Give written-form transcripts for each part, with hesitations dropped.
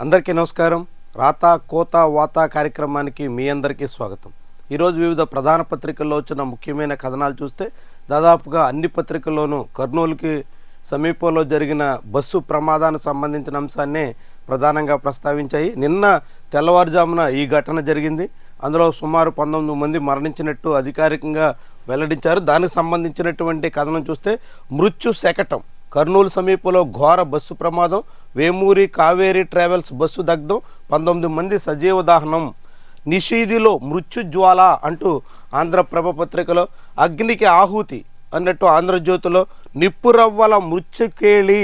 అందరికీ నమస్కారం. రాతా కోతా వాతా కార్యక్రమానికి మీ అందరికీ స్వాగతం. ఈరోజు వివిధ ప్రధాన పత్రికల్లో వచ్చిన ముఖ్యమైన కథనాలు చూస్తే దాదాపుగా అన్ని పత్రికల్లోనూ కర్నూలుకి సమీపంలో జరిగిన బస్సు ప్రమాదానికి సంబంధించిన అంశాన్నే ప్రధానంగా ప్రస్తావించాయి. నిన్న తెల్లవారుజామున ఈ ఘటన జరిగింది. అందులో సుమారు 19 మంది మరణించినట్టు అధికారికంగా వెల్లడించారు. దానికి సంబంధించినటువంటి కథనం చూస్తే మృత్యు శకటం. కర్నూలు సమీపంలో ఘోర బస్సు ప్రమాదం, వేమూరి కావేరీ ట్రావెల్స్ బస్సు దగ్ధం, 19 మంది సజీవ దహనం, నిషీదిలో మృత్యుజ్వాల అంటూ ఆంధ్రప్రభ పత్రికలో, అగ్నికి ఆహుతి అన్నట్టు ఆంధ్రజ్యోతిలో, నిప్పురవ్వల మృత్యుకేళి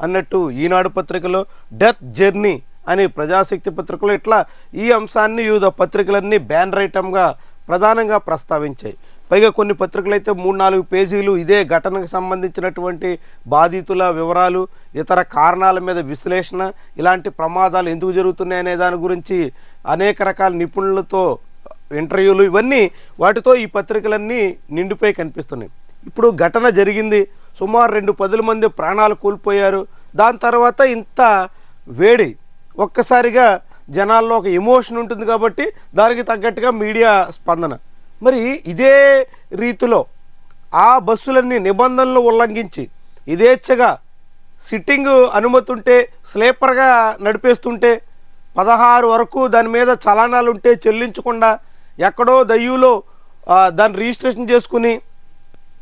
అన్నట్టు ఈనాడు పత్రికలో, డెత్ జర్నీ అని ప్రజాశక్తి పత్రికలో, ఇట్లా ఈ అంశాన్ని వివిధ పత్రికలన్నీ బ్యానర్ ఐటమ్గా ప్రధానంగా ప్రస్తావించాయి. పైగా కొన్ని పత్రికలు అయితే 3-4 పేజీలు ఇదే ఘటనకు సంబంధించినటువంటి బాధితుల వివరాలు, ఇతర కారణాల మీద విశ్లేషణ, ఇలాంటి ప్రమాదాలు ఎందుకు జరుగుతున్నాయి అనే దాని గురించి అనేక రకాల నిపుణులతో ఇంటర్వ్యూలు, ఇవన్నీ వాటితో ఈ పత్రికలన్నీ నిండిపోయి కనిపిస్తున్నాయి. ఇప్పుడు ఘటన జరిగింది, సుమారు 2 మంది ప్రాణాలు కోల్పోయారు. దాని తర్వాత ఇంత వేడి, ఒక్కసారిగా జనాల్లో ఒక ఎమోషన్ ఉంటుంది కాబట్టి దానికి తగ్గట్టుగా మీడియా స్పందన. మరి ఇదే రీతిలో ఆ బస్సులన్నీ నిబంధనలు ఉల్లంఘించి ఇదేచ్ఛగా సిట్టింగ్ అనుమతి ఉంటే స్లీపర్గా నడిపేస్తుంటే 16 వరకు దాని మీద చలానాలు ఉంటే చెల్లించకుండా ఎక్కడో దయ్యూలో దాన్ని రిజిస్ట్రేషన్ చేసుకుని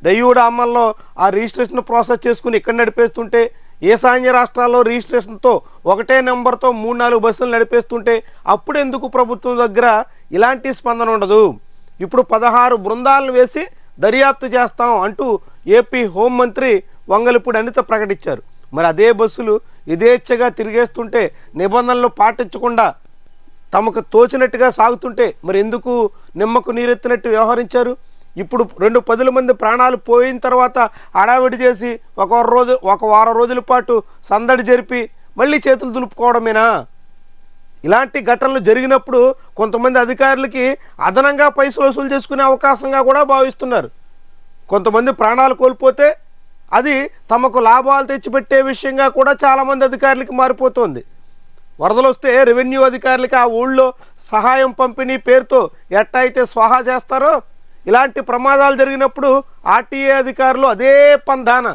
దయ్యూడ అమల్లో ఆ రిజిస్ట్రేషన్ ప్రాసెస్ చేసుకుని ఇక్కడ నడిపేస్తుంటే, ఈశాన్య రాష్ట్రాల్లో రిజిస్ట్రేషన్తో ఒకటే నెంబర్తో 3-4 బస్సులు నడిపేస్తుంటే అప్పుడు ఎందుకు ప్రభుత్వం దగ్గర ఇలాంటి స్పందన ఉండదు? ఇప్పుడు 16 బృందాలను వేసి దర్యాప్తు చేస్తాం అంటూ ఏపీ హోంమంత్రి వంగలపూడి అనిత ప్రకటించారు. మరి అదే బస్సులు యథేచ్ఛగా తిరిగేస్తుంటే, నిబంధనలు పాటించకుండా తమకు తోచినట్టుగా సాగుతుంటే మరి ఎందుకు నిమ్మకు నీరెత్తినట్టు వ్యవహరించారు? ఇప్పుడు 2 మంది ప్రాణాలు పోయిన తర్వాత హడావిడి చేసి ఒక వారం రోజుల పాటు సందడి జరిపి మళ్ళీ చేతులు దులుపుకోవడమేనా? ఇలాంటి ఘటనలు జరిగినప్పుడు కొంతమంది అధికారులకి అదనంగా పైసలు వసూలు చేసుకునే అవకాశంగా కూడా భావిస్తున్నారు. కొంతమంది ప్రాణాలు కోల్పోతే అది తమకు లాభాలు తెచ్చిపెట్టే విషయంగా కూడా చాలామంది అధికారులకి మారిపోతుంది. వరదలు వస్తే రెవెన్యూ అధికారులకి ఆ ఊళ్ళో సహాయం పంపిణీ పేరుతో ఎట్టా అయితే స్వాహా చేస్తారో, ఇలాంటి ప్రమాదాలు జరిగినప్పుడు ఆర్టీఏ అధికారులు అదే పందాన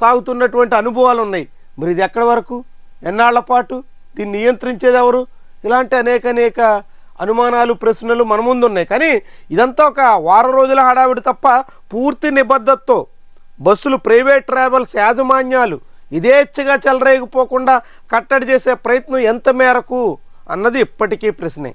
సాగుతున్నటువంటి అనుభవాలు ఉన్నాయి. మరి ఇది ఎక్కడి వరకు, ఎన్నాళ్ల పాటు దీన్ని నియంత్రించేది ఎవరు? ఇలాంటి అనేక అనుమానాలు, ప్రశ్నలు మన ముందు ఉన్నాయి. కానీ ఇదంతా ఒక వారం రోజుల హడావిడి తప్ప పూర్తి నిబద్ధతతో బస్సులు, ప్రైవేట్ ట్రావెల్స్ యాజమాన్యాలు ఇదేచ్ఛగా చెలరేగిపోకుండా కట్టడి చేసే ప్రయత్నం ఎంత మేరకు అన్నది ఇప్పటికీ ప్రశ్నే.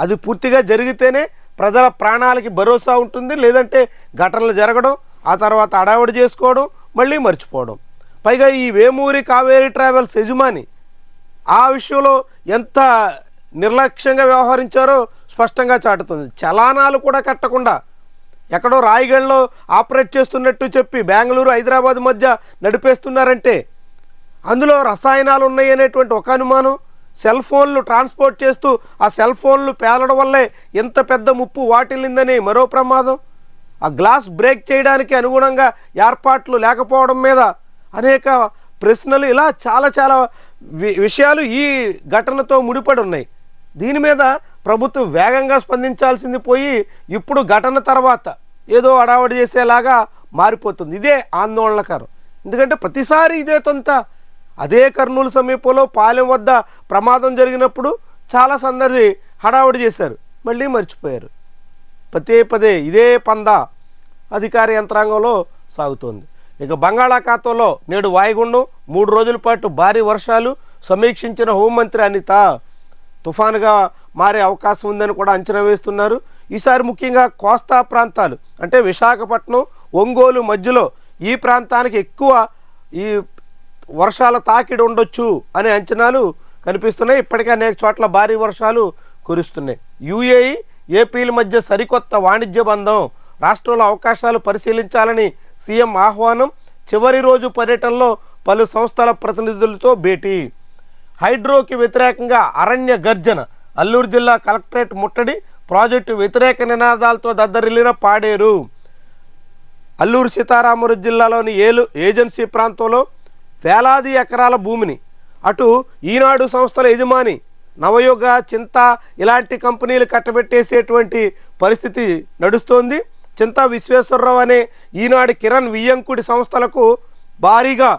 అది పూర్తిగా జరిగితేనే ప్రజల ప్రాణాలకి భరోసా ఉంటుంది. లేదంటే ఘటనలు జరగడం, ఆ తర్వాత హడావిడి చేసుకోవడం, మళ్ళీ మర్చిపోవడం. పైగా ఈ వేమూరి కావేరీ ట్రావెల్స్ యజమాని ఆ విషయంలో ఎంత నిర్లక్ష్యంగా వ్యవహరించారో స్పష్టంగా చాటుతుంది. చలానాలు కూడా కట్టకుండా ఎక్కడో రాయగఢ్లో ఆపరేట్ చేస్తున్నట్టు చెప్పి బెంగళూరు, హైదరాబాద్ మధ్య నడిపేస్తున్నారంటే అందులో రసాయనాలు ఉన్నాయి అనేటువంటి ఒక అనుమానం. సెల్ ఫోన్లు ట్రాన్స్పోర్ట్ చేస్తూ ఆ సెల్ ఫోన్లు పేలడం వల్లే ఎంత పెద్ద ముప్పు వాటిల్లిందని మరో ప్రమాదం. ఆ గ్లాస్ బ్రేక్ చేయడానికి అనుగుణంగా ఏర్పాట్లు లేకపోవడం మీద అనేక ప్రశ్నలు, ఇలా చాలా విషయాలు ఈ ఘటనతో ముడిపడి ఉన్నాయి. దీని మీద ప్రభుత్వం వేగంగా స్పందించాల్సింది పోయి ఇప్పుడు ఘటన తర్వాత ఏదో అడావడి చేసేలాగా మారిపోతుంది. ఇదే ఆందోళనకరం. ఎందుకంటే ప్రతిసారి ఇదే తొంత. అదే కర్నూలు సమీపంలో పాలెం వద్ద ప్రమాదం జరిగినప్పుడు చాలా సందడి హడావుడి చేశారు, మళ్ళీ మర్చిపోయారు. పదే ఇదే పందా అధికార యంత్రాంగంలో సాగుతోంది. ఇక బంగాళాఖాతంలో నేడు వాయుగుండం, 3 రోజుల పాటు భారీ వర్షాలు సమీక్షించిన హోంమంత్రి అనిత. తుఫానుగా మారే అవకాశం ఉందని కూడా అంచనా వేస్తున్నారు. ఈసారి ముఖ్యంగా కోస్తా ప్రాంతాలు అంటే విశాఖపట్నం, ఒంగోలు మధ్యలో ఈ ప్రాంతానికి ఎక్కువ ఈ వర్షాల తాకిడి ఉండొచ్చు అనే అంచనాలు కనిపిస్తున్నాయి. ఇప్పటికే అనేక చోట్ల భారీ వర్షాలు కురుస్తున్నాయి. యుఏఈ, ఏపీల మధ్య సరికొత్త వాణిజ్య బంధం, రాష్ట్రంలో అవకాశాలు పరిశీలించాలని సీఎం ఆహ్వానం. చివరి రోజు పర్యటనలో పలు సంస్థల ప్రతినిధులతో భేటీ. హైడ్రోకి వ్యతిరేకంగా అరణ్య గర్జన, అల్లూరు జిల్లా కలెక్టరేట్ ముట్టడి, ప్రాజెక్టు వ్యతిరేక నినాదాలతో దద్దరిల్లిన పాడేరు. అల్లూరు సీతారామరాజు జిల్లాలోని ఏజెన్సీ ప్రాంతంలో వేలాది ఎకరాల భూమిని అటు ఈనాడు సంస్థల యజమాని నవయుగ, చింత ఇలాంటి కంపెనీలు కట్టబెట్టేసేటువంటి పరిస్థితి నడుస్తోంది. చింతా విశ్వేశ్వరరావు అనే ఈనాడు కిరణ్ వియ్యంకుడి సంస్థలకు భారీగా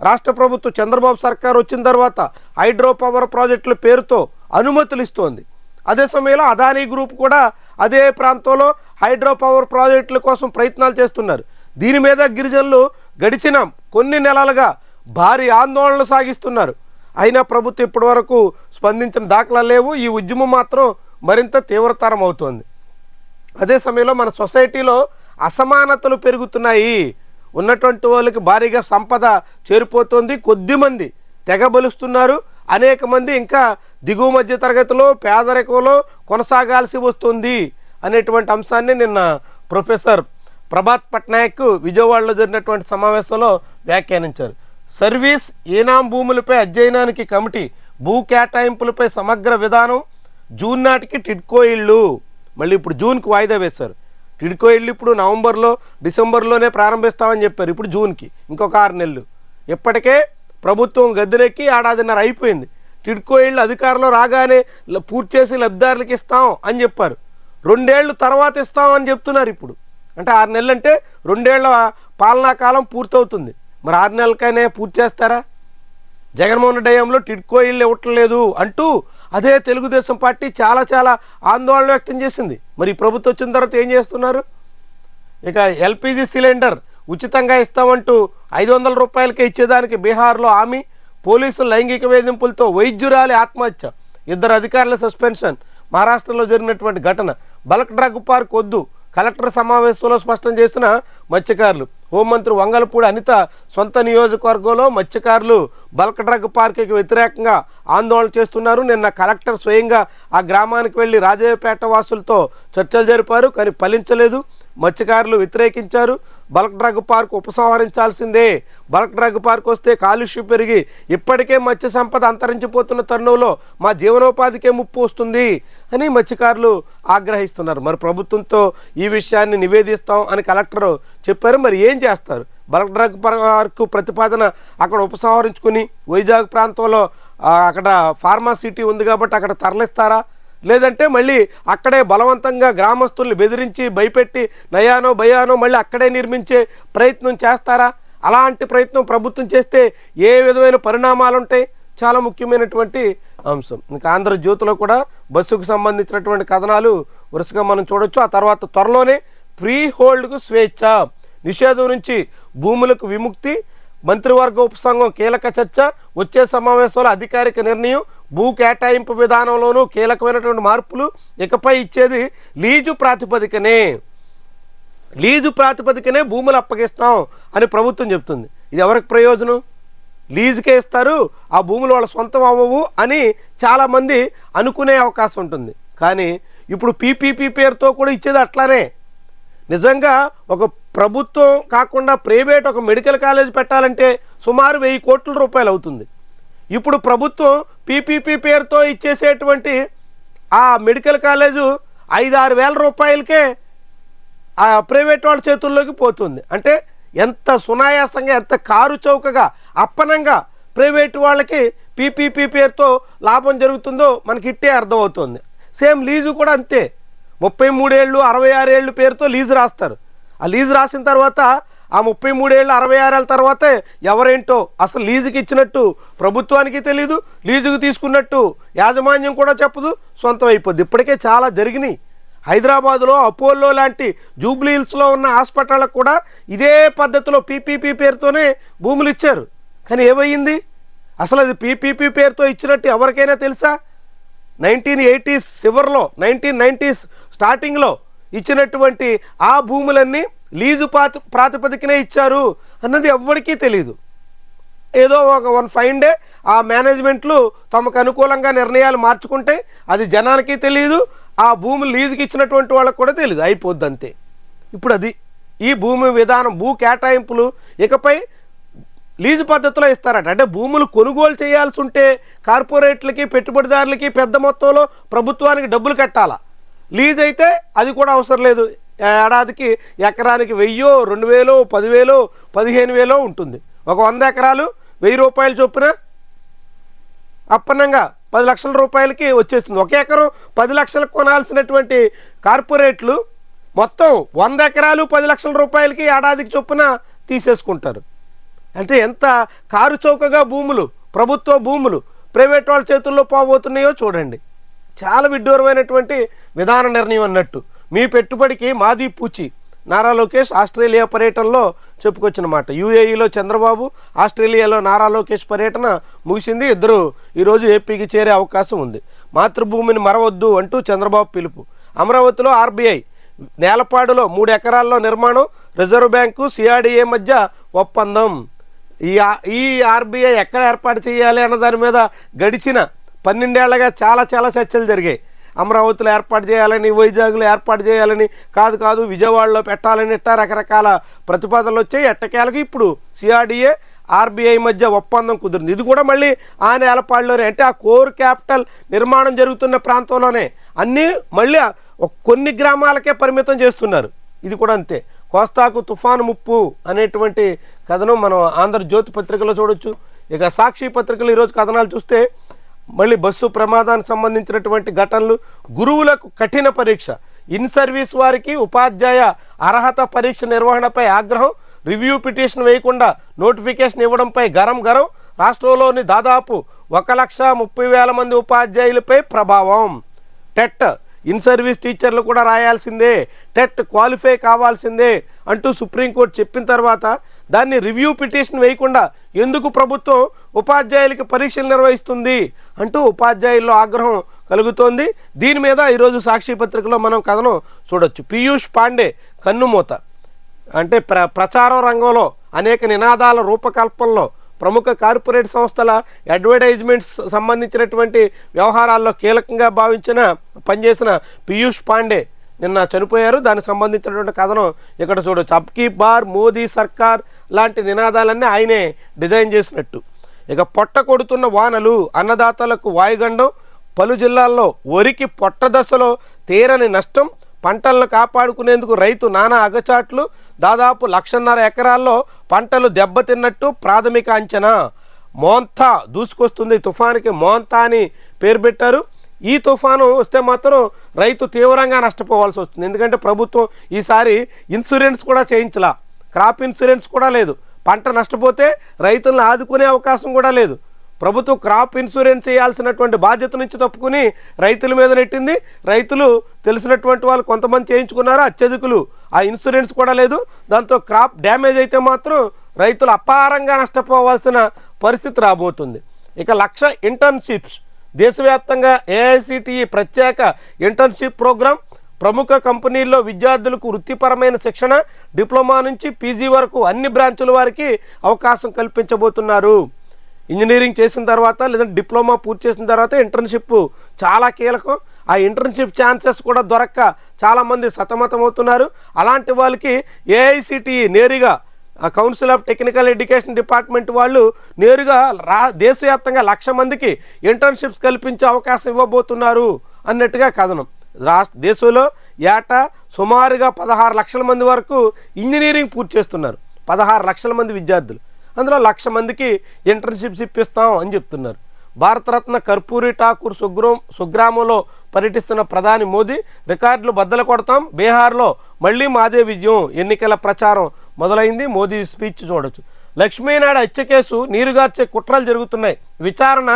రాష్ట్ర ప్రభుత్వం చంద్రబాబు సర్కార్ వచ్చిన తర్వాత హైడ్రో పవర్ ప్రాజెక్టుల పేరుతో అనుమతులు ఇస్తోంది. అదే సమయంలో అదానీ గ్రూప్ కూడా అదే ప్రాంతంలో హైడ్రో పవర్ ప్రాజెక్టుల కోసం ప్రయత్నాలు చేస్తున్నారు. దీని మీద గిరిజనులు గడిచిన కొన్ని నెలలుగా భారీ ఆందోళనలు సాగిస్తున్నారు. అయినా ప్రభుత్వం ఇప్పటి వరకు స్పందించిన దాఖలా లేవు. ఈ ఉద్యమం మాత్రం మరింత తీవ్రతరం అవుతోంది. అదే సమయంలో మన సొసైటీలో అసమానతలు పెరుగుతున్నాయి. ఉన్నటువంటి వాళ్ళకి భారీగా సంపద చేరిపోతుంది. కొద్దిమంది తెగబలుస్తున్నారు. అనేక మంది ఇంకా దిగువ మధ్య తరగతిలో పేదరికంలో కొనసాగాల్సి వస్తుంది అనేటువంటి అంశాన్ని నిన్న ప్రొఫెసర్ ప్రభాత్ పట్నాయక్ విజయవాడలో జరిగినటువంటి సమావేశంలో వ్యాఖ్యానించారు. సర్వీస్ ఈనాం భూములపై అధ్యయనానికి కమిటీ, భూ కేటాయింపులపై సమగ్ర విధానం, జూన్ నాటికి టిడ్కో ఇళ్ళు, మళ్ళీ ఇప్పుడు జూన్కి వాయిదా వేశారు. టిడ్కో ఇళ్ళు ఇప్పుడు నవంబర్లో డిసెంబర్లోనే ప్రారంభిస్తామని చెప్పారు. ఇప్పుడు జూన్కి ఇంకొక 6 నెలలు. ఇప్పటికే ప్రభుత్వం గద్దెనెక్కి ఏడాదిన్నర అయిపోయింది. టిడ్కో ఇళ్ళు అధికారంలో రాగానే పూర్తి చేసి లబ్ధిదారులకు ఇస్తాం అని చెప్పారు. 2 ఏళ్ళు తర్వాత ఇస్తాం అని చెప్తున్నారు. ఇప్పుడు అంటే 6 నెలలు అంటే 2 ఏళ్ల పాలనా కాలం పూర్తవుతుంది. మరి 6 నెలలకైనా పూర్తి చేస్తారా? జగన్మోహన్ రెడ్డి హయాంలో టిడ్కో ఇళ్ళు ఇవ్వట్లేదు అంటూ అదే తెలుగుదేశం పార్టీ చాలా ఆందోళన వ్యక్తం చేసింది. మరి ప్రభుత్వం వచ్చిన తర్వాత ఏం చేస్తున్నారు? ఇక ఎల్పిజి సిలిండర్ ఉచితంగా ఇస్తామంటూ 500 రూపాయలకే ఇచ్చేదానికి బీహార్లో హామీ, పోలీసులు లైంగిక వేధింపులతో వైద్యురాలి ఆత్మహత్య, 2 అధికారుల సస్పెన్షన్. మహారాష్ట్రలో జరిగినటువంటి ఘటన. బల్క్ డ్రగ్ పార్క్ వద్దు, కలెక్టర్ సమావేశంలో స్పష్టం చేసిన మత్స్యకారులు. హోంమంత్రి వంగలపూడి అనిత సొంత నియోజకవర్గంలో మత్స్యకారులు బల్క్ డ్రగ్ పార్క్కి వ్యతిరేకంగా ఆందోళన చేస్తున్నారు. నిన్న కలెక్టర్ స్వయంగా ఆ గ్రామానికి వెళ్ళి రాజయ్యపేట వాసులతో చర్చలు జరిపారు. కానీ ఫలించలేదు. మత్స్యకారులు వ్యతిరేకించారు. బల్క్ డ్రగ్ పార్క్ ఉపసంహరించాల్సిందే, బల్క్ డ్రగ్ పార్క్ వస్తే కాలుష్యం పెరిగి ఇప్పటికే మత్స్య సంపద అంతరించిపోతున్న తరుణంలో మా జీవనోపాధికే ముప్పు వస్తుంది అని మత్స్యకారులు ఆగ్రహిస్తున్నారు. మరి ప్రభుత్వంతో ఈ విషయాన్ని నివేదిస్తాం అని కలెక్టర్ చెప్పారు. మరి ఏం చేస్తారు? బల్క్ డ్రగ్ పార్క్ ప్రతిపాదన అక్కడ ఉపసంహరించుకుని వైజాగ్ ప్రాంతంలో అక్కడ ఫార్మా సిటీ ఉంది కాబట్టి అక్కడ తరలిస్తారా? లేదంటే మళ్ళీ అక్కడే బలవంతంగా గ్రామస్తుల్ని బెదిరించి భయపెట్టి నయానో భయానో మళ్ళీ అక్కడే నిర్మించే ప్రయత్నం చేస్తారా? అలాంటి ప్రయత్నం ప్రభుత్వం చేస్తే ఏ విధమైన పరిణామాలు ఉంటాయి? చాలా ముఖ్యమైనటువంటి అంశం. ఇంకా ఆంధ్రజ్యోతిలో కూడా బస్సుకు సంబంధించినటువంటి కథనాలు వరుసగా మనం చూడొచ్చు. ఆ తర్వాత త్వరలోనే ఫ్రీ హోల్డ్కు స్వేచ్ఛ, నిషేధం నుంచి భూములకు విముక్తి, మంత్రివర్గ ఉపసంఘం కీలక చర్చ, వచ్చే సమావేశంలో అధికారిక నిర్ణయం, భూ కేటాయింపు విధానంలోనూ కీలకమైనటువంటి మార్పులు, ఇకపై ఇచ్చేది లీజు ప్రాతిపదికనే భూములు అప్పగిస్తాం అని ప్రభుత్వం చెప్తుంది. ఇది ఎవరికి ప్రయోజనం? లీజుకే ఇస్తారు, ఆ భూములు వాళ్ళ సొంతం అవ్వవు అని చాలామంది అనుకునే అవకాశం ఉంటుంది. కానీ ఇప్పుడు పీపీపీ పేరుతో కూడా ఇచ్చేది అట్లానే. నిజంగా ఒక ప్రభుత్వం కాకుండా ప్రైవేట్ ఒక మెడికల్ కాలేజ్ పెట్టాలంటే సుమారు 1000 కోట్ల రూపాయలు అవుతుంది. ఇప్పుడు ప్రభుత్వం పీపీపీ పేరుతో ఇచ్చేసేటువంటి ఆ మెడికల్ కాలేజు 5-6 వేల రూపాయలకే ఆ ప్రైవేట్ వాళ్ళ చేతుల్లోకి పోతుంది. అంటే ఎంత సునాయాసంగా, ఎంత కారు చౌకగా, అప్పనంగా ప్రైవేట్ వాళ్ళకి పీపీపీ పేరుతో లాభం జరుగుతుందో మనకి ఇట్టే అర్థమవుతుంది. సేమ్ లీజు కూడా అంతే. 33 ఏళ్ళు 66 ఏళ్ళు పేరుతో లీజు రాస్తారు. ఆ లీజు రాసిన తర్వాత ఆ 33 ఏళ్ళు 66 ఏళ్ళ తర్వాతే ఎవరేంటో అసలు లీజుకి ఇచ్చినట్టు ప్రభుత్వానికి తెలీదు, లీజుకు తీసుకున్నట్టు యాజమాన్యం కూడా చెప్పదు, సొంతం అయిపోద్ది. ఇప్పటికే చాలా జరిగినాయి. హైదరాబాదులో అపోలో లాంటి జూబ్లీ హిల్స్లో ఉన్న హాస్పిటళ్ళకు కూడా ఇదే పద్ధతిలో పీపీపీ పేరుతోనే భూములు ఇచ్చారు. కానీ ఏమయ్యింది? అసలు అది పీపీపీ పేరుతో ఇచ్చినట్టు ఎవరికైనా తెలుసా? 1980s చివరిలో 1990s స్టార్టింగ్లో ఇచ్చినటువంటి ఆ భూములన్నీ లీజు ప్రాతిపదికనే ఇచ్చారు అన్నది ఎవ్వరికీ తెలియదు. ఏదో ఒక 1 ఫైన్ డే ఆ మేనేజ్మెంట్లు తమకు అనుకూలంగా నిర్ణయాలు మార్చుకుంటే అది జనానికి తెలియదు, ఆ భూములు లీజుకి ఇచ్చినటువంటి వాళ్ళకు కూడా తెలియదు, అయిపోద్ది అంతే. ఇప్పుడు అది ఈ భూమి విధానం, భూ కేటాయింపులు ఇకపై లీజు పద్ధతిలో ఇస్తారట. అంటే భూములు కొనుగోలు చేయాల్సి ఉంటే కార్పొరేట్లకి, పెట్టుబడిదారులకి పెద్ద మొత్తంలో ప్రభుత్వానికి డబ్బులు కట్టాలా. లీజ్ అయితే అది కూడా అవసరం లేదు. ఏడాదికి ఎకరానికి 1000, 2000, 10,000, 15,000 ఉంటుంది. ఒక 100 ఎకరాలు 1000 రూపాయలు చొప్పున అప్పనంగా 10 లక్షల రూపాయలకి వచ్చేస్తుంది. ఒక ఎకరం 10 లక్షలకు కొనాల్సినటువంటి కార్పొరేట్లు మొత్తం 100 ఎకరాలు 10 లక్షల రూపాయలకి ఏడాదికి చొప్పున తీసేసుకుంటారు. అంటే ఎంత కారు చౌకగా భూములు, ప్రభుత్వ భూములు ప్రైవేట్ వాళ్ళ చేతుల్లో పోబోతున్నాయో చూడండి. చాలా విడ్డూరమైనటువంటి విధాన నిర్ణయం అన్నట్టు. మీ పెట్టుబడికి మాది పూచి. నారా లోకేష్ ఆస్ట్రేలియా పర్యటనలో చెప్పుకొచ్చిన మాట. యూఏఈలో చంద్రబాబు, ఆస్ట్రేలియాలో నారా లోకేష్ పర్యటన ముగిసింది. ఇద్దరు ఈరోజు ఏపీకి చేరే అవకాశం ఉంది. మాతృభూమిని మరవద్దు అంటూ చంద్రబాబు పిలుపు. అమరావతిలో ఆర్బీఐ నేలపాడులో 3 ఎకరాల్లో నిర్మాణం, రిజర్వ్ బ్యాంకు సిఆర్డీఏ మధ్య ఒప్పందం. ఈ ఆర్బీఐ ఎక్కడ ఏర్పాటు చేయాలి అన్న దాని మీద గడిచిన 12 ఏళ్లగా చాలా చర్చలు జరిగాయి. అమరావతిలో ఏర్పాటు చేయాలని, వైజాగ్లో ఏర్పాటు చేయాలని, కాదు విజయవాడలో పెట్టాలని ఇట్టా రకరకాల ప్రతిపాదనలు వచ్చాయి. ఎట్టకేలకు ఇప్పుడు సిఆర్డీఏ ఆర్బీఐ మధ్య ఒప్పందం కుదిరింది. ఇది కూడా మళ్ళీ ఆ నేలపాడులోనే, అంటే ఆ కోర్ క్యాపిటల్ నిర్మాణం జరుగుతున్న ప్రాంతంలోనే. అన్నీ మళ్ళీ కొన్ని గ్రామాలకే పరిమితం చేస్తున్నారు. ఇది కూడా అంతే. కోస్తాకు తుఫాను ముప్పు అనేటువంటి కథనం మనం ఆంధ్రజ్యోతి పత్రికలో చూడొచ్చు. ఇక సాక్షి పత్రికలు ఈరోజు కథనాలు చూస్తే మళ్ళీ బస్సు ప్రమాదానికి సంబంధించినటువంటి ఘటనలు, గురువులకు కఠిన పరీక్ష, ఇన్ సర్వీస్ వారికి ఉపాధ్యాయ అర్హత పరీక్ష నిర్వహణపై ఆగ్రహం, రివ్యూ పిటిషన్ వేయకుండా నోటిఫికేషన్ ఇవ్వడంపై గరం, రాష్ట్రంలోని దాదాపు 1,30,000 మంది ఉపాధ్యాయులపై ప్రభావం. టెట్ ఇన్ సర్వీస్ టీచర్లు కూడా రాయాల్సిందే, టెట్ క్వాలిఫై కావాల్సిందే అంటూ సుప్రీంకోర్టు చెప్పిన తర్వాత దాన్ని రివ్యూ పిటిషన్ వేయకుండా ఎందుకు ప్రభుత్వం ఉపాధ్యాయులకి పరీక్షలు నిర్వహిస్తుంది అంటూ ఉపాధ్యాయుల్లో ఆగ్రహం కలుగుతోంది. దీని మీద ఈరోజు సాక్షి పత్రికలో మనం కథనం చూడొచ్చు. పీయూష్ పాండే కన్నుమూత. అంటే ప్రచారం రంగంలో అనేక నినాదాల రూపకల్పనలో ప్రముఖ కార్పొరేట్ సంస్థల అడ్వర్టైజ్మెంట్స్ సంబంధించినటువంటి వ్యవహారాల్లో కీలకంగా పనిచేసిన పీయూష్ పాండే నిన్న చనిపోయారు. దానికి సంబంధించినటువంటి కథనం ఇక్కడ చూడవచ్చు. అబ్ కీ బార్ మోదీ సర్కార్ లాంటి నినాదాలన్నీ ఆయనే డిజైన్ చేసినట్టు. ఇక పొట్ట కొడుతున్న వానలు, అన్నదాతలకు వాయుగండం, పలు జిల్లాల్లో వరికి పొట్ట దశలో తీరని నష్టం, పంటలను కాపాడుకునేందుకు రైతు నానా అగచాట్లు, దాదాపు 1,50,000 ఎకరాల్లో పంటలు దెబ్బతిన్నట్టు ప్రాథమిక అంచనా. మోంతా దూసుకొస్తుంది. తుఫానికి మోంతా అని పేరు పెట్టారు. ఈ తుఫాను వస్తే మాత్రం రైతు తీవ్రంగా నష్టపోవాల్సి వస్తుంది. ఎందుకంటే ప్రభుత్వం ఈసారి ఇన్సూరెన్స్ కూడా చేయించలా, క్రాప్ ఇన్సూరెన్స్ కూడా లేదు. పంట నష్టపోతే రైతులను ఆదుకునే అవకాశం కూడా లేదు. ప్రభుత్వం క్రాప్ ఇన్సూరెన్స్ చేయాల్సినటువంటి బాధ్యత నుంచి తప్పుకుని రైతుల మీద నెట్టింది. రైతులు తెలిసినటువంటి వాళ్ళు కొంతమంది చేయించుకున్నారు, అత్యధికులు ఆ ఇన్సూరెన్స్ కూడా లేదు. దాంతో క్రాప్ డ్యామేజ్ అయితే మాత్రం రైతులు అపారంగా నష్టపోవాల్సిన పరిస్థితి రాబోతుంది. ఇక 1,00,000 ఇంటర్న్షిప్స్ దేశవ్యాప్తంగా ఏఐసిటిఈ ప్రత్యేక ఇంటర్న్షిప్ ప్రోగ్రాం. ప్రముఖ కంపెనీల్లో విద్యార్థులకు వృత్తిపరమైన శిక్షణ, డిప్లొమా నుంచి పీజీ వరకు అన్ని బ్రాంచుల వారికి అవకాశం కల్పించబోతున్నారు. ఇంజనీరింగ్ చేసిన తర్వాత లేదంటే డిప్లొమా పూర్తి చేసిన తర్వాత ఇంటర్న్షిప్ చాలా కీలకం. ఆ ఇంటర్న్షిప్ ఛాన్సెస్ కూడా దొరక్క చాలామంది సతమతమవుతున్నారు. అలాంటి వాళ్ళకి ఏఐసిటిఈ నేరుగా council of technical education department వాళ్ళు నేరుగా దేశవ్యాప్తంగా 1,00,000 మందికి ఇంటర్న్షిప్స్ కల్పించే అవకాశం ఇవ్వబోతున్నారు అన్నట్టుగా కథనం. దేశంలో ఏటా సుమారుగా 16 లక్షల మంది వరకు ఇంజనీరింగ్ పూర్తి చేస్తున్నారు. 16 లక్షల మంది విద్యార్థులు. అందులో 1,00,000 మందికి ఇంటర్న్షిప్స్ ఇప్పిస్తాం అని చెప్తున్నారు. భారతరత్న కర్పూరి ఠాకూర్ సుగ్రామంలో పర్యటిస్తున్న ప్రధాని మోదీ, రికార్డులు బద్దలు కొడతాం, బీహార్లో మళ్ళీ మాదే విజయం, ఎన్నికల ప్రచారం మొదలైంది. మోదీ స్పీచ్ చూడొచ్చు. లక్ష్మీనాయుడు హత్య కేసు నీరుగార్చే కుట్రలు జరుగుతున్నాయి. విచారణ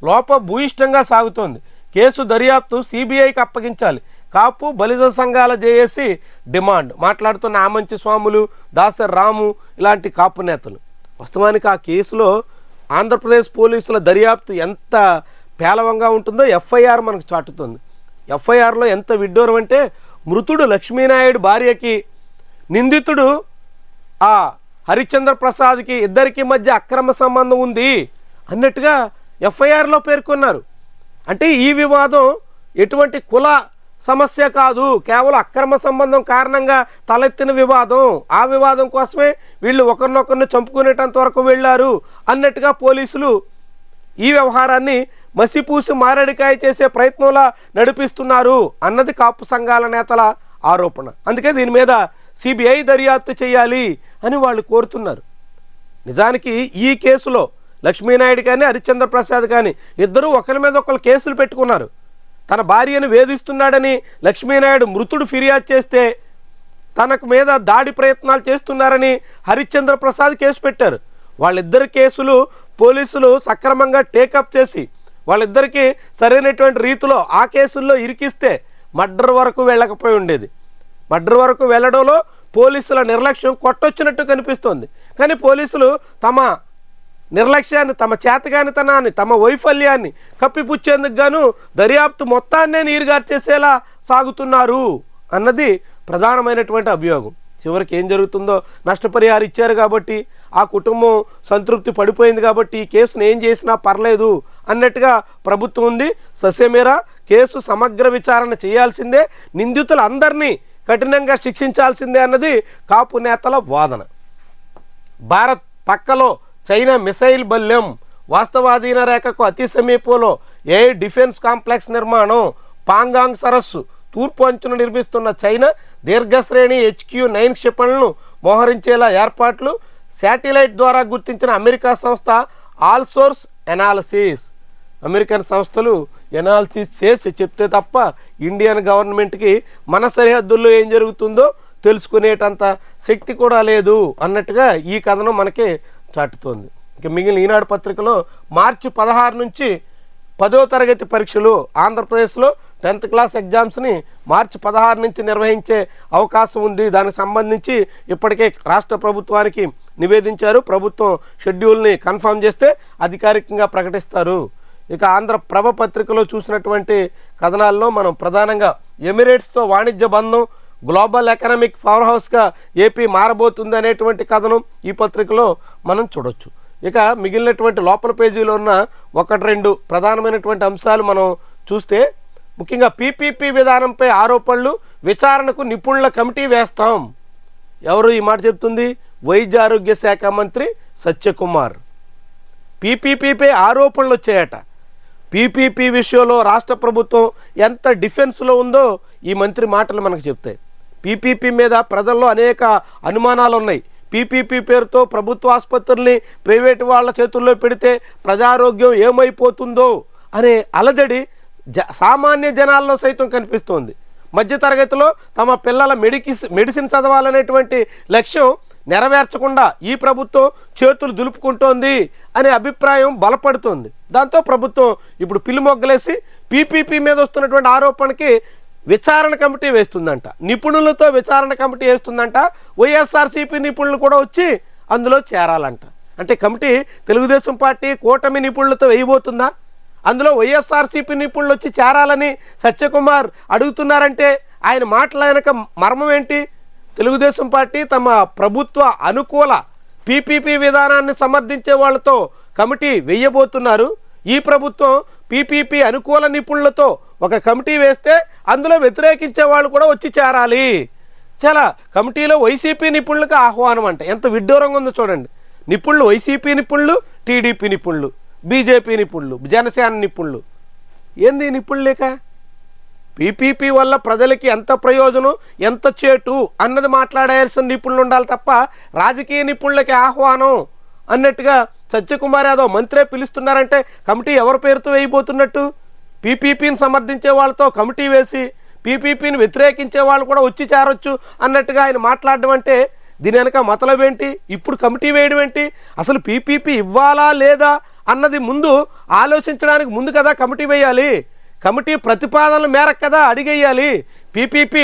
లోపభూయిష్టంగా సాగుతోంది. కేసు దర్యాప్తు సిబిఐకి అప్పగించాలి. కాపు బలిజ సంఘాల జేఏసీ డిమాండ్. మాట్లాడుతున్న ఆమంచి స్వాములు, దాసరి రాము ఇలాంటి కాపు నేతలు. వాస్తవానికి ఆ కేసులో ఆంధ్రప్రదేశ్ పోలీసుల దర్యాప్తు ఎంత పేలవంగా ఉంటుందో ఎఫ్ఐఆర్ మనకు చాటుతుంది. ఎఫ్ఐఆర్లో ఎంత విడ్డూరం అంటే, మృతుడు లక్ష్మీనాయుడు భార్యకి నిందితుడు ఆ హరిశ్చంద్ర ప్రసాద్కి ఇద్దరికి మధ్య అక్రమ సంబంధం ఉంది అన్నట్టుగా ఎఫ్ఐఆర్లో పేర్కొన్నారు. అంటే ఈ వివాదం ఎటువంటి కుల సమస్య కాదు, కేవలం అక్రమ సంబంధం కారణంగా తలెత్తిన వివాదం. ఆ వివాదం కోసమే వీళ్ళు ఒకరినొకరిని చంపుకునేటంత వరకు వెళ్ళారు అన్నట్టుగా పోలీసులు ఈ వ్యవహారాన్ని మసిపూసి మారేడికాయ చేసే ప్రయత్నంలా నడిపిస్తున్నారు అన్నది కాపు సంఘాల నేతల ఆరోపణ. అందుకే దీని మీద సిబిఐ దర్యాప్తు చేయాలి అని వాళ్ళు కోరుతున్నారు. నిజానికి ఈ కేసులో లక్ష్మీనాయుడు కానీ హరిశ్చంద్ర ప్రసాద్ కానీ ఇద్దరూ ఒకరి మీద ఒకరు కేసులు పెట్టుకున్నారు. తన భార్యను వేధిస్తున్నాడని లక్ష్మీనాయుడు మృతుడు ఫిర్యాదు చేస్తే తనకు మీద దాడి ప్రయత్నాలు చేస్తున్నారని హరిశ్చంద్ర ప్రసాద్ కేసు పెట్టారు. వాళ్ళిద్దరి కేసులు పోలీసులు సక్రమంగా టేకప్ చేసి వాళ్ళిద్దరికీ సరైనటువంటి రీతిలో ఆ కేసుల్లో ఇరికిస్తే మర్డర్ వరకు వెళ్ళకపోయి ఉండేది. మర్డర్ వరకు వెళ్ళడంలో పోలీసుల నిర్లక్ష్యం కొట్టొచ్చినట్టు కనిపిస్తోంది. కానీ పోలీసులు తమ నిర్లక్ష్యాన్ని, తమ చేతగానితనాన్ని, తమ వైఫల్యాన్ని కప్పిపుచ్చేందుకు గాను దర్యాప్తు మొత్తాన్నే నీరుగార్చేసేలా సాగుతున్నారు అన్నది ప్రధానమైనటువంటి అభియోగం. చివరికి ఏం జరుగుతుందో, నష్టపరిహారం ఇచ్చారు కాబట్టి ఆ కుటుంబం సంతృప్తి పడిపోయింది కాబట్టి ఈ కేసును ఏం చేసినా పర్లేదు అన్నట్టుగా ప్రభుత్వం ఉంది. ససేమేరా కేసు సమగ్ర విచారణ చేయాల్సిందే, నిందితులందరినీ కఠినంగా శిక్షించాల్సిందే అన్నది కాపు నేతల వాదన. భారత్ పక్కలో చైనా మిసైల్ బల్యం, వాస్తవాధీన రేఖకు అతి సమీపంలో ఎయిర్ డిఫెన్స్ కాంప్లెక్స్ నిర్మాణం, పాంగాంగ్ సరస్సు తూర్పు అంచున నిర్మిస్తున్న చైనా దీర్ఘశ్రేణి HQ-9 క్షిపణులను మోహరించేలా ఏర్పాట్లు, శాటిలైట్ ద్వారా గుర్తించిన అమెరికా సంస్థ ఆల్ సోర్స్ ఎనాలిసిస్. అమెరికన్ సంస్థలు ఎనాలిసిస్ చేసి చెప్తే తప్ప ఇండియన్ గవర్నమెంట్కి మన సరిహద్దుల్లో ఏం జరుగుతుందో తెలుసుకునేటంత శక్తి కూడా లేదు అన్నట్టుగా ఈ కథనం మనకి చాటుతోంది. ఇక మిగిలిన ఈనాడు పత్రికలో మార్చి 16 నుంచి 10వ తరగతి పరీక్షలు ఆంధ్రప్రదేశ్లో 10th క్లాస్ ఎగ్జామ్స్ని మార్చి 16 నుంచి నిర్వహించే అవకాశం ఉంది. దానికి సంబంధించి ఇప్పటికే రాష్ట్ర ప్రభుత్వానికి నివేదించారు. ప్రభుత్వం షెడ్యూల్ని కన్ఫర్మ్ చేస్తే అధికారికంగా ప్రకటిస్తారు. ఇక ఆంధ్రప్రభ పత్రికలో చూసినటువంటి కథనాల్లో మనం ప్రధానంగా ఎమిరేట్స్తో వాణిజ్య బంధం, గ్లోబల్ ఎకనామిక్ పవర్ హౌస్గా ఏపీ మారబోతుంది అనేటువంటి కథనం ఈ పత్రికలో మనం చూడొచ్చు. ఇక మిగిలినటువంటి లోపల పేజీలో ఉన్న 1-2 ప్రధానమైనటువంటి అంశాలు మనం చూస్తే, ముఖ్యంగా PPP విధానంపై ఆరోపణలు, విచారణకు నిపుణుల కమిటీ వేస్తాం. ఎవరు ఈ మాట చెప్తుంది? వైద్య ఆరోగ్య శాఖ మంత్రి సత్యకుమార్. PPPపై ఆరోపణలు వచ్చాయట. PPP విషయంలో రాష్ట్ర ప్రభుత్వం ఎంత డిఫెన్స్లో ఉందో ఈ మంత్రి మాటలు మనకు చెప్తాయి. PPP మీద ప్రజల్లో అనేక అనుమానాలు ఉన్నాయి. PPP పేరుతో ప్రభుత్వ ఆసుపత్రుల్ని ప్రైవేటు వాళ్ళ చేతుల్లో పెడితే ప్రజారోగ్యం ఏమైపోతుందో అనే అలజడి సామాన్య జనాల్లో సైతం కనిపిస్తోంది. మధ్యతరగతిలో తమ పిల్లల మెడిసిన్ చదవాలనేటువంటి లక్ష్యం నెరవేర్చకుండా ఈ ప్రభుత్వం చేతులు దులుపుకుంటోంది అనే అభిప్రాయం బలపడుతోంది. దాంతో ప్రభుత్వం ఇప్పుడు పిల్లి మొగ్గలేసి PPP మీద వస్తున్నటువంటి ఆరోపణకి విచారణ కమిటీ వేస్తుందంట. నిపుణులతో విచారణ కమిటీ వేస్తుందంట. వైఎస్ఆర్సీపీ నిపుణులు కూడా వచ్చి అందులో చేరాలంట. అంటే కమిటీ తెలుగుదేశం పార్టీ కూటమి నిపుణులతో వేయబోతుందా? అందులో వైఎస్ఆర్సీపీ నిపుణులు వచ్చి చేరాలని సత్యకుమార్ అడుగుతున్నారంటే ఆయన మాటలైనక మర్మం ఏంటి? తెలుగుదేశం పార్టీ తమ ప్రభుత్వ అనుకూల PPP విధానాన్ని సమర్థించే వాళ్ళతో కమిటీ వేయబోతున్నారు. ఈ ప్రభుత్వం PPP అనుకూల నిపుణులతో ఒక కమిటీ వేస్తే అందులో వ్యతిరేకించే వాళ్ళు కూడా వచ్చి చేరాలి. చాలా కమిటీలో వైసీపీ నిపుణులకు ఆహ్వానం అంట. ఎంత విడ్డూరంగా ఉందో చూడండి. నిపుణులు వైసీపీ నిపుణులు, టీడీపీ నిపుణులు, బీజేపీ నిపుణులు, జనసేన నిపుణులు. ఏంది నిపుణులు లేక? PPP వల్ల ప్రజలకి ఎంత ప్రయోజనం, ఎంత చేటు అన్నది మాట్లాడాల్సిన నిపుణులు ఉండాలి తప్ప రాజకీయ నిపుణులకి ఆహ్వానం అన్నట్టుగా సత్యకుమార్ యాదవ్ మంత్రే పిలుస్తున్నారంటే కమిటీ ఎవరి పేరుతో వేయబోతున్నట్టు? PPPని సమర్థించే వాళ్ళతో కమిటీ వేసి PPPని వ్యతిరేకించే వాళ్ళు కూడా వచ్చి చేరొచ్చు అన్నట్టుగా ఆయన మాట్లాడడం అంటే దీని వెనక మతలబ్ ఏంటి? ఇప్పుడు కమిటీ వేయడం ఏంటి? అసలు PPP ఇవ్వాలా లేదా అన్నది ముందు ఆలోచించడానికి ముందు కదా కమిటీ వేయాలి. కమిటీ ప్రతిపాదనల మేరకు కదా అడిగేయాలి. PPP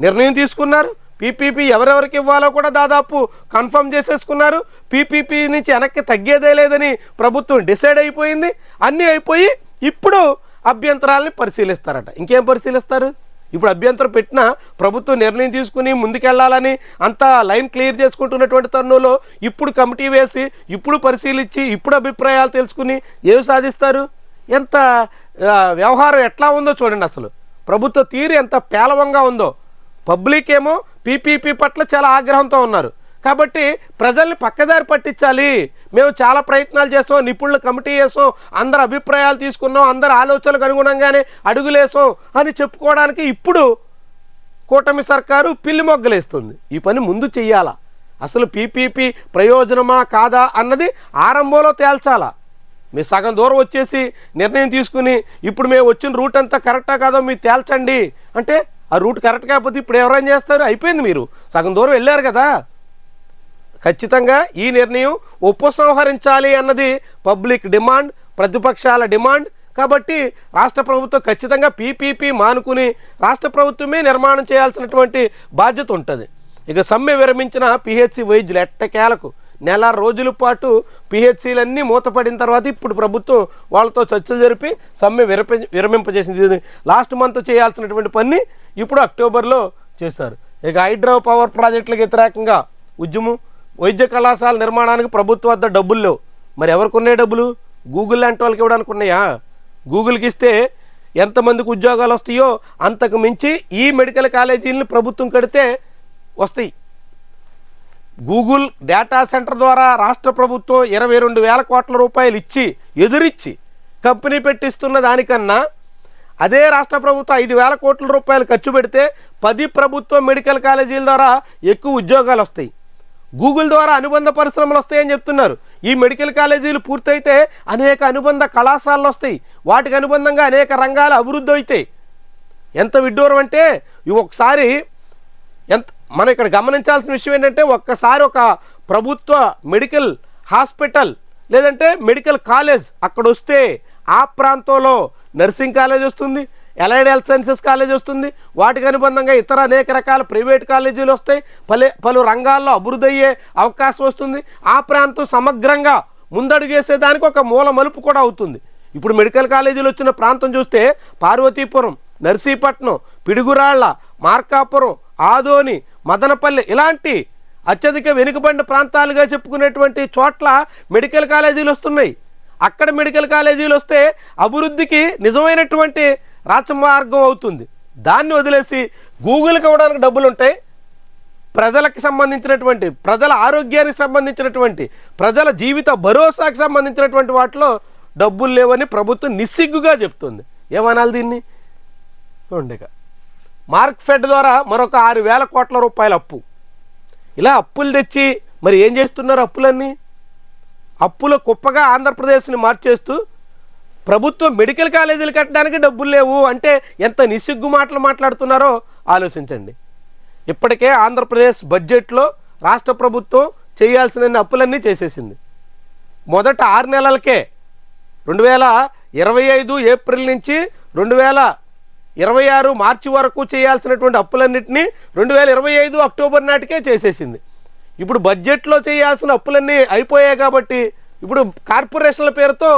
నిర్ణయం తీసుకున్నారు. PPP ఎవరెవరికి ఇవ్వాలో కూడా దాదాపు కన్ఫర్మ్ చేసేసుకున్నారు. PPP నుంచి వెనక్కి తగ్గేదే లేదని ప్రభుత్వం డిసైడ్ అయిపోయింది. అన్నీ అయిపోయి ఇప్పుడు అభ్యంతరాలని పరిశీలిస్తారట. ఇంకేం పరిశీలిస్తారు? ఇప్పుడు అభ్యంతరం పెట్టినా ప్రభుత్వం నిర్ణయం తీసుకుని ముందుకెళ్లాలని అంతా లైన్ క్లియర్ చేసుకుంటున్నటువంటి తరుణంలో ఇప్పుడు కమిటీ వేసి ఇప్పుడు పరిశీలించి ఇప్పుడు అభిప్రాయాలు తెలుసుకుని ఏమి సాధిస్తారు? ఎంత వ్యవహారం ఎట్లా ఉందో చూడండి. అసలు ప్రభుత్వ తీరు ఎంత పేలవంగా ఉందో. పబ్లిక్ ఏమో PPP పట్ల చాలా ఆగ్రహంతో ఉన్నారు. కాబట్టి ప్రజల్ని పక్కదారి పట్టించాలి, మేము చాలా ప్రయత్నాలు చేసాం, నిపుణుల కమిటీ వేసాం, అందరు అభిప్రాయాలు తీసుకున్నాం, అందరు ఆలోచనలకు అనుగుణంగానే అడుగులేసాం అని చెప్పుకోవడానికి ఇప్పుడు కూటమి సర్కారు పిల్లి మొగ్గలేస్తుంది. ఈ పని ముందు చెయ్యాలా? అసలు PPP ప్రయోజనమా కాదా అన్నది ఆరంభంలో తేల్చాలా. మీరు సగం దూరం వచ్చేసి నిర్ణయం తీసుకుని ఇప్పుడు మేము వచ్చిన రూట్ అంతా కరెక్టా కాదో మీరు తేల్చండి అంటే ఆ రూట్ కరెక్ట్ కాకపోతే ఇప్పుడు ఎవరైనా చేస్తారు? అయిపోయింది, మీరు సగం దూరం వెళ్ళారు కదా. ఖచ్చితంగా ఈ నిర్ణయం ఉపసంహరించాలి అన్నది పబ్లిక్ డిమాండ్, ప్రతిపక్షాల డిమాండ్. కాబట్టి రాష్ట్ర ప్రభుత్వం ఖచ్చితంగా పీపీపీ మానుకుని రాష్ట్ర ప్రభుత్వమే నిర్మాణం చేయాల్సినటువంటి బాధ్యత ఉంటుంది. ఇక సమ్మె విరమించిన పిహెచ్సి వైద్యులు ఎట్టకేలకు నెల రోజుల పాటు పిహెచ్సీలన్నీ మూతపడిన తర్వాత ఇప్పుడు ప్రభుత్వం వాళ్ళతో చర్చలు జరిపి సమ్మె విరమింపజేసింది. లాస్ట్ మంత్ చేయాల్సినటువంటి పని ఇప్పుడు అక్టోబర్లో చేశారు. ఇక హైడ్రో పవర్ ప్రాజెక్టులకు వ్యతిరేకంగా ఉద్యమం, వైద్య కళాశాల నిర్మాణానికి ప్రభుత్వం వద్ద డబ్బులు లేవు. మరి ఎవరికి ఉన్నాయి డబ్బులు? గూగుల్ లాంటి వాళ్ళకి ఇవ్వడానికి ఉన్నాయా? గూగుల్కి ఇస్తే ఎంతమందికి ఉద్యోగాలు వస్తాయో అంతకు మించి ఈ మెడికల్ కాలేజీలను ప్రభుత్వం కడితే వస్తాయి. గూగుల్ డేటా సెంటర్ ద్వారా రాష్ట్ర ప్రభుత్వం 22,000 కోట్ల రూపాయలు ఎదురిచ్చి కంపెనీ పెట్టిస్తున్న దానికన్నా అదే రాష్ట్ర ప్రభుత్వం 5,000 కోట్ల రూపాయలు ఖర్చు పెడితే 10 ప్రభుత్వ మెడికల్ కాలేజీల ద్వారా ఎక్కువ ఉద్యోగాలు వస్తాయి. గూగుల్ ద్వారా అనుబంధ పరిశ్రమలు వస్తాయని చెప్తున్నారు. ఈ మెడికల్ కాలేజీలు పూర్తయితే అనేక అనుబంధ కళాశాలలు వస్తాయి, వాటికి అనుబంధంగా అనేక రంగాలు అభివృద్ధి అవుతాయి. ఎంత విడ్డూరం అంటే ఒకసారి మనం ఇక్కడ గమనించాల్సిన విషయం ఏంటంటే ఒక్కసారి ఒక ప్రభుత్వ మెడికల్ హాస్పిటల్ లేదంటే మెడికల్ కాలేజ్ అక్కడ వస్తే ఆ ప్రాంతంలో నర్సింగ్ కాలేజ్ వస్తుంది, ఎలైడ్ హెల్త్ సైన్సెస్ కాలేజ్ వస్తుంది, వాటికి అనుబంధంగా ఇతర అనేక రకాల ప్రైవేట్ కాలేజీలు వస్తాయి, పలు రంగాల్లో అభివృద్ధి అయ్యే అవకాశం వస్తుంది. ఆ ప్రాంతం సమగ్రంగా ముందడుగేసేదానికి ఒక మూల మలుపు కూడా అవుతుంది. ఇప్పుడు మెడికల్ కాలేజీలు వచ్చిన ప్రాంతం చూస్తే పార్వతీపురం, నర్సీపట్నం, పిడుగురాళ్ల, మార్కాపురం, ఆదోని, మదనపల్లి ఇలాంటి అత్యధిక వెనుకబడిన ప్రాంతాలుగా చెప్పుకునేటువంటి చోట్ల మెడికల్ కాలేజీలు వస్తున్నాయి. అక్కడ మెడికల్ కాలేజీలు వస్తే అభివృద్ధికి నిజమైనటువంటి రాచమార్గం అవుతుంది. దాన్ని వదిలేసి గూగుల్కి ఇవ్వడానికి డబ్బులు ఉంటాయి, ప్రజలకు సంబంధించినటువంటి ప్రజల ఆరోగ్యానికి సంబంధించినటువంటి ప్రజల జీవిత భరోసాకి సంబంధించినటువంటి వాటిలో డబ్బులు లేవని ప్రభుత్వం నిస్సిగ్గుగా చెప్తుంది. ఏమనాలి దీన్ని? ఉండగా మార్క్ఫెడ్ ద్వారా మరొక 6,000 కోట్ల రూపాయల అప్పు. ఇలా అప్పులు తెచ్చి మరి ఏం చేస్తున్నారు? అప్పులన్నీ అప్పుల కుప్పగా ఆంధ్రప్రదేశ్ని మార్చేస్తూ ప్రభుత్వం మెడికల్ కాలేజీలు కట్టడానికి డబ్బులు లేవు అంటే ఎంత నిస్సిగ్గు మాటలు మాట్లాడుతున్నారో ఆలోచించండి. ఇప్పటికే ఆంధ్రప్రదేశ్ బడ్జెట్లో రాష్ట్ర ప్రభుత్వం చేయాల్సిన అప్పులన్నీ చేసేసింది. మొదట 6 నెలలకే 2025 ఏప్రిల్ నుంచి 2026 మార్చి వరకు చేయాల్సినటువంటి అప్పులన్నింటినీ 2025 అక్టోబర్ నాటికే చేసేసింది. ఇప్పుడు బడ్జెట్లో చేయాల్సిన అప్పులన్నీ అయిపోయాయి కాబట్టి ఇప్పుడు కార్పొరేషన్ల పేరుతో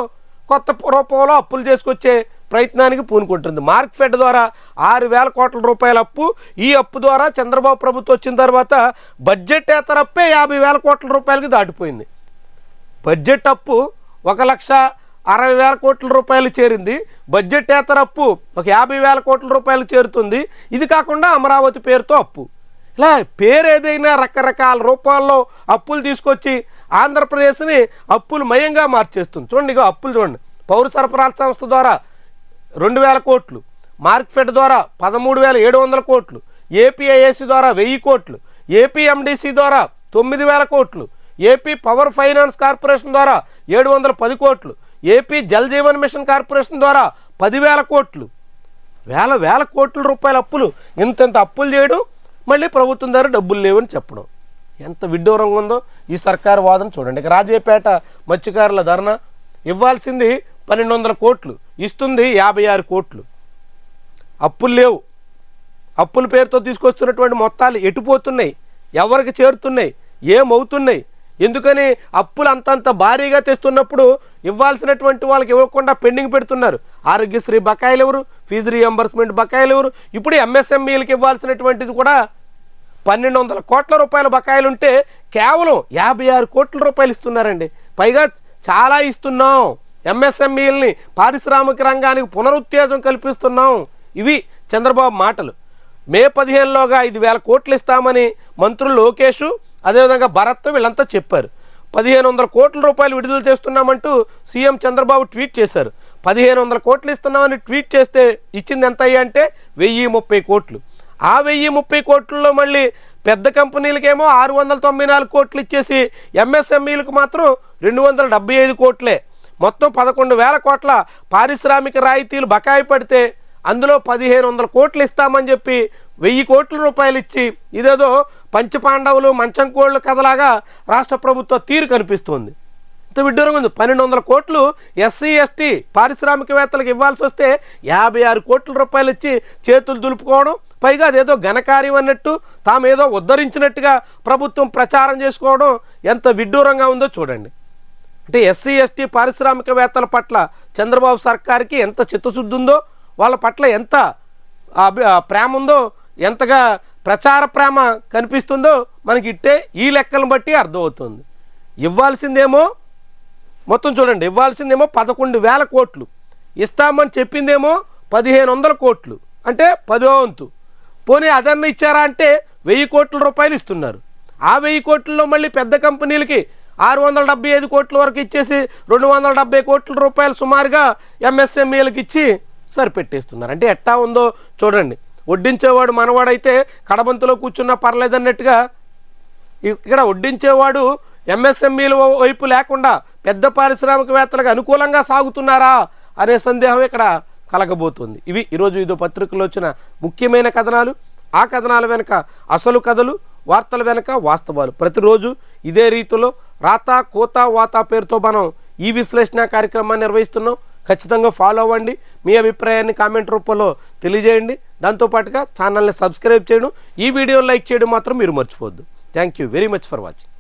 కొత్త రూపంలో అప్పులు చేసుకొచ్చే ప్రయత్నానికి పూనుకుంటుంది. మార్క్ఫెడ్ ద్వారా 6,000 కోట్ల రూపాయల అప్పు. ఈ అప్పు ద్వారా చంద్రబాబు ప్రభుత్వం వచ్చిన తర్వాత బడ్జెట్ ఏతరప్పే 50,000 కోట్ల రూపాయలకి దాటిపోయింది. బడ్జెట్ అప్పు 1,60,000 కోట్ల రూపాయలు చేరింది, బడ్జెట్ ఏతరప్పు ఒక 50,000 కోట్ల రూపాయలు చేరుతుంది. ఇది కాకుండా అమరావతి పేరుతో అప్పు. ఇలా పేరు ఏదైనా రకరకాల రూపాల్లో అప్పులు తీసుకొచ్చి ఆంధ్రప్రదేశ్ని అప్పులు మయంగా మార్చేస్తుంది. చూడండి, ఇక అప్పులు చూడండి. పౌర సరఫరాల సంస్థ ద్వారా 2,000 కోట్లు, మార్క్ఫెడ్ ద్వారా 13,700 కోట్లు, ఏపీఐఏసీ ద్వారా 1,000 కోట్లు, ఏపీఎండిసి ద్వారా 9,000 కోట్లు, ఏపీ పవర్ ఫైనాన్స్ కార్పొరేషన్ ద్వారా 710 కోట్లు, AP Jal Jeevan mission corporation ద్వారా 10,000 కోట్లు. వేల కోట్ల రూపాయల అప్పులు. ఇంత అప్పులు చేయడం, మళ్ళీ ప్రభుత్వం ద్వారా డబ్బులు లేవని చెప్పడం ఎంత విడ్డూరంగా ఉందో ఈ సర్కారు వాదన చూడండి. ఇక రాజేపేట మత్స్యకారుల ధర్నా. ఇవ్వాల్సింది 1,200 కోట్లు, ఇస్తుంది 56 కోట్లు. అప్పులు లేవు. అప్పుల పేరుతో తీసుకొస్తున్నటువంటి మొత్తాలు ఎటుపోతున్నాయి, ఎవరికి చేరుతున్నాయి, ఏమవుతున్నాయి? ఎందుకని అప్పులు అంతంత భారీగా తెస్తున్నప్పుడు ఇవ్వాల్సినటువంటి వాళ్ళకి ఇవ్వకుండా పెండింగ్ పెడుతున్నారు? ఆరోగ్యశ్రీ బకాయిలు ఎవరు, ఫీజు రీఎంబర్స్మెంట్ బకాయిలు ఎవరు? ఇప్పుడు ఎంఎస్ఎంఈలకు ఇవ్వాల్సినటువంటిది కూడా 1,200 కోట్ల రూపాయల బకాయిలు ఉంటే కేవలం 56 కోట్ల రూపాయలు ఇస్తున్నారండి. పైగా చాలా ఇస్తున్నాం, ఎంఎస్ఎంఈలని పారిశ్రామిక రంగానికి పునరుత్తేజం కల్పిస్తున్నాం. ఇవి చంద్రబాబు మాటలు. మే 15లోగా 5,000 కోట్లు ఇస్తామని మంత్రులు లోకేష్ అదేవిధంగా భరత్ వీళ్ళంతా చెప్పారు. 1,500 కోట్ల రూపాయలు విడుదల చేస్తున్నామంటూ సీఎం చంద్రబాబు ట్వీట్ చేశారు. 1,500 కోట్లు ఇస్తున్నామని ట్వీట్ చేస్తే ఇచ్చింది ఎంత అయ్యా అంటే 1,030 కోట్లు. ఆ 1,030 కోట్లలో మళ్ళీ పెద్ద కంపెనీలకేమో 694 కోట్లు ఇచ్చేసి ఎంఎస్ఎంఈలకు మాత్రం 275 కోట్లే. మొత్తం 11,000 కోట్ల పారిశ్రామిక రాయితీలు బకాయి పడితే అందులో 1,500 కోట్లు ఇస్తామని చెప్పి 1,000 కోట్ల రూపాయలు ఇచ్చి ఇదేదో పంచపాండవులు మంచం కోళ్ళు కథలాగా రాష్ట్ర ప్రభుత్వ తీరు కనిపిస్తుంది. ఇంత విడ్డూరంగా ఉంది. 1,200 కోట్లు ఎస్సీ ఎస్టీ పారిశ్రామికవేత్తలకు ఇవ్వాల్సి వస్తే 56 కోట్ల రూపాయలు ఇచ్చి చేతులు దులుపుకోవడం, పైగా అదేదో ఘనకార్యం అన్నట్టు తామేదో ఉద్ధరించినట్టుగా ప్రభుత్వం ప్రచారం చేసుకోవడం ఎంత విడ్డూరంగా ఉందో చూడండి. అంటే ఎస్సీ ఎస్టీ పారిశ్రామికవేత్తల పట్ల చంద్రబాబు సర్కార్కి ఎంత చిత్తశుద్ధి ఉందో, వాళ్ళ పట్ల ఎంత ప్రేమ ఉందో, ఎంతగా ప్రచార ప్రేమ కనిపిస్తుందో మనకి ఇట్టే ఈ లెక్కలను బట్టి అర్థమవుతుంది. ఇవ్వాల్సిందేమో మొత్తం చూడండి, ఇవ్వాల్సిందేమో 11,000 కోట్లు, ఇస్తామని చెప్పిందేమో 1,500 కోట్లు, అంటే 10వ వంతు. పోనీ అదన్నా ఇచ్చారా అంటే 1,000 కోట్ల రూపాయలు ఇస్తున్నారు. ఆ 1,000 కోట్లలో మళ్ళీ పెద్ద కంపెనీలకి 675 కోట్ల వరకు ఇచ్చేసి 270 కోట్ల రూపాయలు సుమారుగా ఎంఎస్ఎంఈలకు ఇచ్చి సరిపెట్టేస్తున్నారు. అంటే ఎట్టా ఉందో చూడండి. వడ్డించేవాడు మనవాడైతే కడబంతులో కూర్చున్నా పర్లేదన్నట్టుగా ఇక్కడ వడ్డించేవాడు ఎంఎస్ఎంఈల వైపు లేకుండా పెద్ద పారిశ్రామికవేత్తలకు అనుకూలంగా సాగుతున్నారా అనే సందేహం ఇక్కడ కలగబోతుంది. ఇవి ఈరోజు ఇదో పత్రికలో వచ్చిన ముఖ్యమైన కథనాలు. ఆ కథనాల వెనుక అసలు కథలు, వార్తల వెనుక వాస్తవాలు. ప్రతిరోజు ఇదే రీతిలో రాతా కోతా వాతా పేరుతో మనం ఈ విశ్లేషణ కార్యక్రమాన్ని నిర్వహిస్తున్నాం. ఖచ్చితంగా ఫాలో అవ్వండి. మీ అభిప్రాయాన్ని కామెంట్ రూపంలో తెలియజేయండి. దాంతోపాటుగా ఛానల్ని సబ్స్క్రైబ్ చేయడం, ఈ వీడియోని లైక్ చేయడం మాత్రం మీరు మర్చిపోవద్దు. Thank you very much for watching.